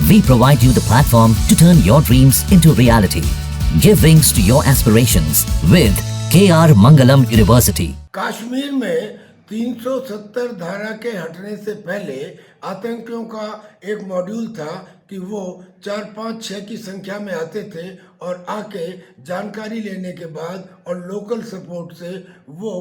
We provide you the platform to turn your dreams into reality. Give wings to your aspirations with KR Mangalam University. Kashmir में 370 धारा के हटने से पहले आतंकियों का एक मॉड्यूल था कि वो 4, 5, 6 की संख्या में आते थे और आके जानकारी लेने के बाद और लोकल सपोर्ट से वो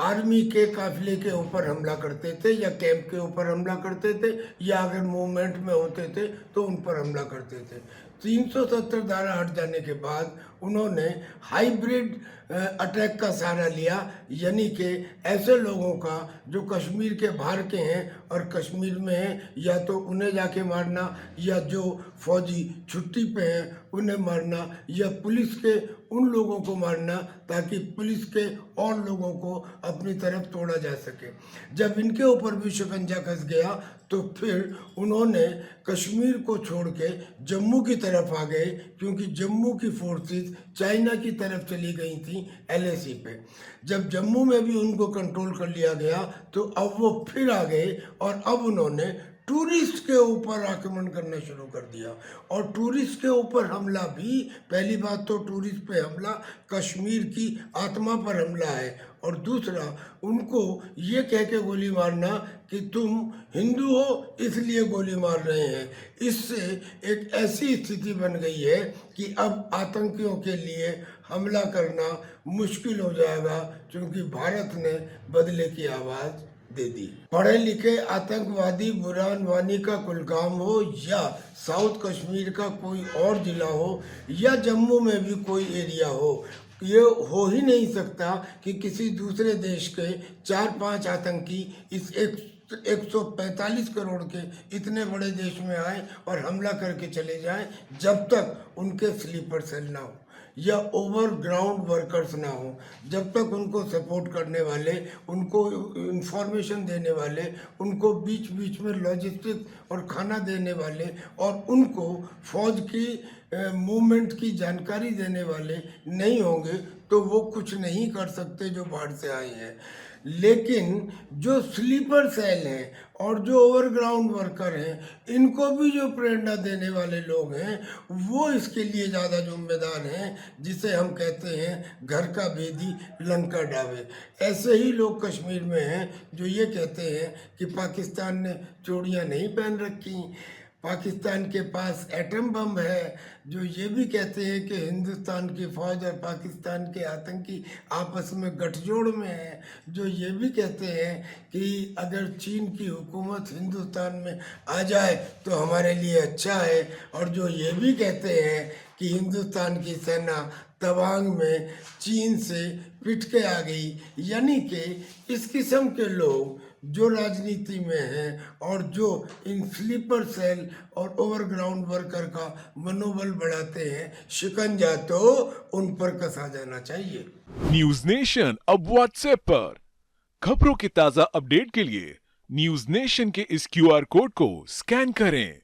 आर्मी के काफिले के ऊपर हमला करते थे या कैंप के ऊपर हमला करते थे या अगर मूवमेंट में होते थे तो उन पर हमला करते थे। 370 धारा हट जाने के बाद उन्होंने हाइब्रिड अटैक का सहारा लिया, यानी कि ऐसे लोगों का जो कश्मीर के बाहर के हैं और कश्मीर में हैं, या तो उन्हें जाके मारना या जो फौजी छुट्टी पे हैं उन्हें मारना या पुलिस के उन लोगों को मारना ताकि पुलिस के और लोगों को अपनी तरफ तोड़ा जा सके। जब इनके ऊपर भी शिकंजा कस गया तो फिर उन्होंने कश्मीर को छोड़ के जम्मू की तरफ आ गए, क्योंकि जम्मू की फोर्सेस चाइना की तरफ चली गई थी LAC पे। जब जम्मू में भी उनको कंट्रोल कर लिया गया तो अब वो फिर आ गए और अब उन्होंने टूरिस्ट के ऊपर आक्रमण करना शुरू कर दिया। और टूरिस्ट के ऊपर हमला भी, पहली बात तो टूरिस्ट पे हमला कश्मीर की आत्मा पर हमला है, और दूसरा उनको ये कह के गोली मारना कि तुम हिंदू हो इसलिए गोली मार रहे हैं। इससे एक ऐसी स्थिति बन गई है कि अब आतंकियों के लिए हमला करना मुश्किल हो जाएगा, क्योंकि भारत ने बदले की आवाज़ दे दी। पढ़े लिखे आतंकवादी बुरहान वानी का कुलगाम हो या साउथ कश्मीर का कोई और जिला हो या जम्मू में भी कोई एरिया हो, ये हो ही नहीं सकता कि किसी दूसरे देश के 4-5 आतंकी इस 145 करोड़ के इतने बड़े देश में आए और हमला करके चले जाएं, जब तक उनके स्लीपर सेल ना हो या ओवरग्राउंड वर्कर्स ना हो, जब तक उनको सपोर्ट करने वाले, उनको इंफॉर्मेशन देने वाले, उनको बीच बीच में लॉजिस्टिक और खाना देने वाले और उनको फौज की मूवमेंट की जानकारी देने वाले नहीं होंगे तो वो कुछ नहीं कर सकते जो बाहर से आए हैं। लेकिन जो स्लीपर सेल हैं और जो ओवरग्राउंड वर्कर हैं, इनको भी जो प्रेरणा देने वाले लोग हैं वो इसके लिए ज़्यादा जिम्मेदार हैं, जिसे हम कहते हैं घर का भेदी लंका डावे। ऐसे ही लोग कश्मीर में हैं जो ये कहते हैं कि पाकिस्तान ने चूड़ियाँ नहीं पहन रखी, पाकिस्तान के पास एटम बम है, जो ये भी कहते हैं कि हिंदुस्तान की फ़ौज और पाकिस्तान के आतंकी आपस में गठजोड़ में हैं, जो ये भी कहते हैं कि अगर चीन की हुकूमत हिंदुस्तान में आ जाए तो हमारे लिए अच्छा है, और जो ये भी कहते हैं कि हिंदुस्तान की सेना तवांग में चीन से पिट के आ गई। यानी कि इस किस्म के लोग जो राजनीति में हैं और जो इन स्लीपर सेल और ओवरग्राउंड वर्कर का मनोबल बढ़ाते हैं, शिकंजा तो उन पर कसा जाना चाहिए। न्यूज नेशन अब व्हाट्सएप पर खबरों के ताजा अपडेट के लिए न्यूज नेशन के इस QR कोड को स्कैन करें।